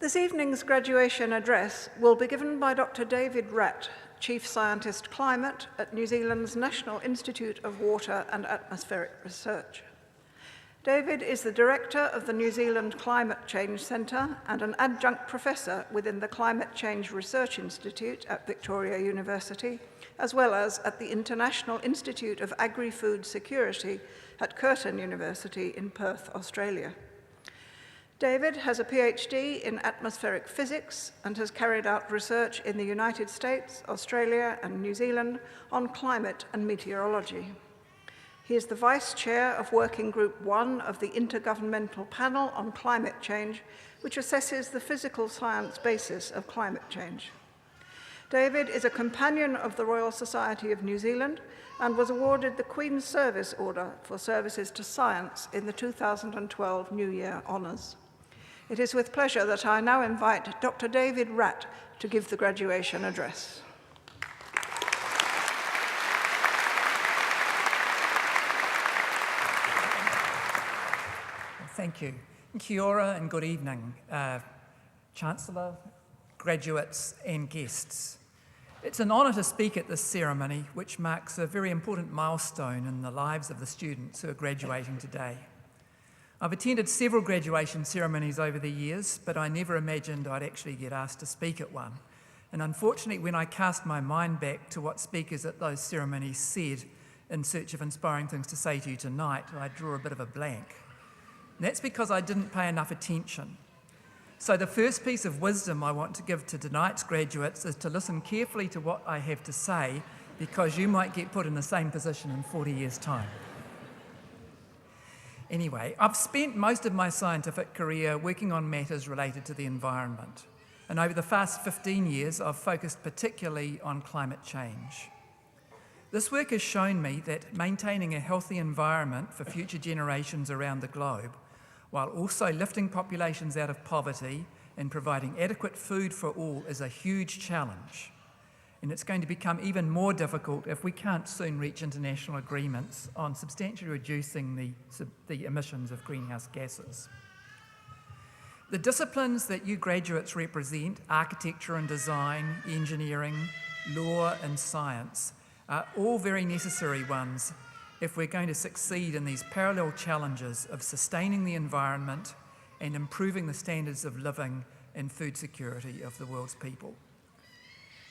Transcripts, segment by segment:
This evening's graduation address will be given by Dr. David Wratt, Chief Scientist Climate at New Zealand's National Institute of Water and Atmospheric Research. David is the Director of the New Zealand Climate Change Centre and an adjunct professor within the Climate Change Research Institute at Victoria University, as well as at the International Institute of Agri-Food Security at Curtin University in Perth, Australia. David has a PhD in atmospheric physics and has carried out research in the United States, Australia, and New Zealand on climate and meteorology. He is the Vice Chair of Working Group 1 of the Intergovernmental Panel on Climate Change, which assesses the physical science basis of climate change. David is a companion of the Royal Society of New Zealand and was awarded the Queen's Service Order for services to science in the 2012 New Year Honours. It is with pleasure that I now invite Dr. David Wratt to give the graduation address. Thank you. Kia ora and good evening, Chancellor, graduates and guests. It's an honour to speak at this ceremony, which marks a very important milestone in the lives of the students who are graduating today. I've attended several graduation ceremonies over the years, but I never imagined I'd actually get asked to speak at one. And unfortunately, when I cast my mind back to what speakers at those ceremonies said in search of inspiring things to say to you tonight, I drew a bit of a blank. And that's because I didn't pay enough attention. So the first piece of wisdom I want to give to tonight's graduates is to listen carefully to what I have to say, because you might get put in the same position in 40 years' time. Anyway, I've spent most of my scientific career working on matters related to the environment. And over the past 15 years, I've focused particularly on climate change. This work has shown me that maintaining a healthy environment for future generations around the globe, while also lifting populations out of poverty and providing adequate food for all, is a huge challenge. And it's going to become even more difficult if we can't soon reach international agreements on substantially reducing the emissions of greenhouse gases. The disciplines that you graduates represent, architecture and design, engineering, law and science, are all very necessary ones if we're going to succeed in these parallel challenges of sustaining the environment and improving the standards of living and food security of the world's people.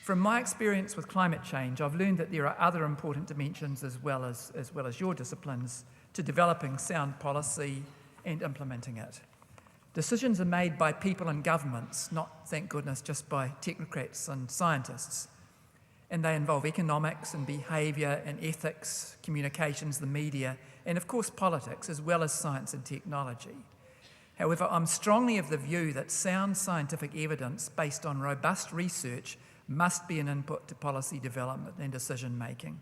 From my experience with climate change, I've learned that there are other important dimensions as well as your disciplines to developing sound policy and implementing it. Decisions are made by people and governments, not, thank goodness, just by technocrats and scientists. And they involve economics and behaviour and ethics, communications, the media, and of course politics, as well as science and technology. However, I'm strongly of the view that sound scientific evidence based on robust research must be an input to policy development and decision making,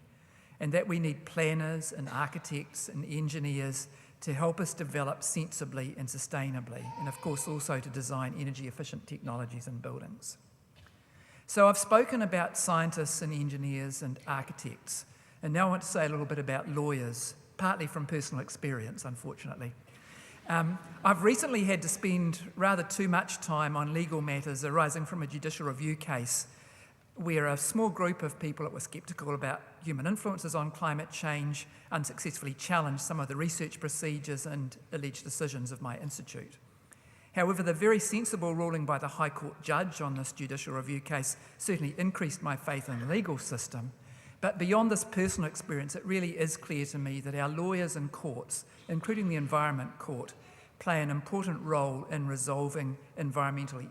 and that we need planners and architects and engineers to help us develop sensibly and sustainably, and of course also to design energy efficient technologies and buildings. So I've spoken about scientists and engineers and architects, and now I want to say a little bit about lawyers, partly from personal experience, unfortunately. I've recently had to spend rather too much time on legal matters arising from a judicial review case where a small group of people that were sceptical about human influences on climate change unsuccessfully challenged some of the research procedures and alleged decisions of my institute. However, the very sensible ruling by the High Court judge on this judicial review case certainly increased my faith in the legal system. But beyond this personal experience, it really is clear to me that our lawyers and courts, including the Environment Court, play an important role in resolving environmentally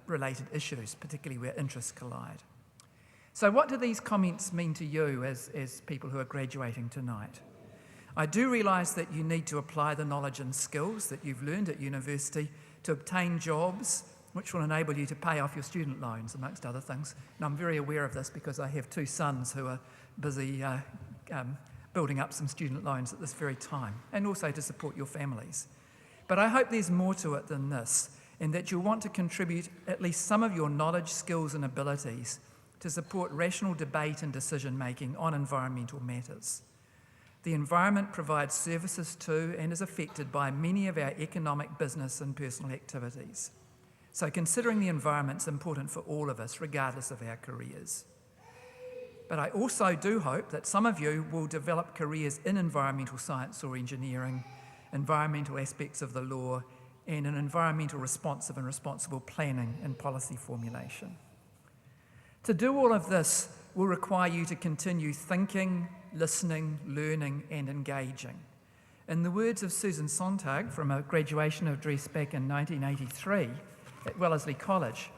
related issues, particularly where interests collide. So what do these comments mean to you as people who are graduating tonight? I do realise that you need to apply the knowledge and skills that you've learned at university to obtain jobs which will enable you to pay off your student loans, amongst other things. And I'm very aware of this because I have two sons who are busy building up some student loans at this very time, and also to support your families. But I hope there's more to it than this, and that you'll want to contribute at least some of your knowledge, skills and abilities to support rational debate and decision-making on environmental matters. The environment provides services to and is affected by many of our economic, business and personal activities. So considering the environment's important for all of us, regardless of our careers. But I also do hope that some of you will develop careers in environmental science or engineering, environmental aspects of the law, and in environmental responsive and responsible planning and policy formulation. To do all of this will require you to continue thinking, listening, learning, and engaging. In the words of Susan Sontag from a graduation address back in 1983 at Wellesley College,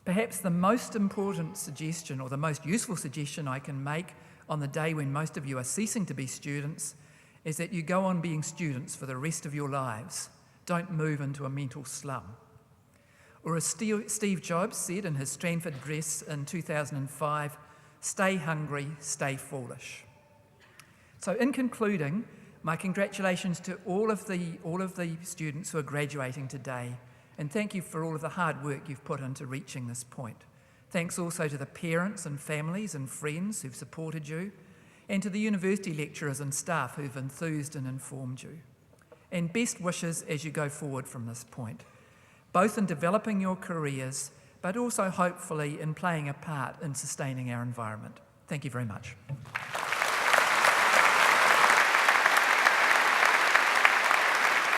perhaps the most important suggestion or the most useful suggestion I can make on the day when most of you are ceasing to be students is that you go on being students for the rest of your lives. Don't move into a mental slum. Or as Steve Jobs said in his Stanford address in 2005, stay hungry, stay foolish. So in concluding, my congratulations to all of the students who are graduating today, and thank you for all of the hard work you've put into reaching this point. Thanks also to the parents and families and friends who've supported you, and to the university lecturers and staff who've enthused and informed you. And best wishes as you go forward from this point, both in developing your careers, but also hopefully in playing a part in sustaining our environment. Thank you very much.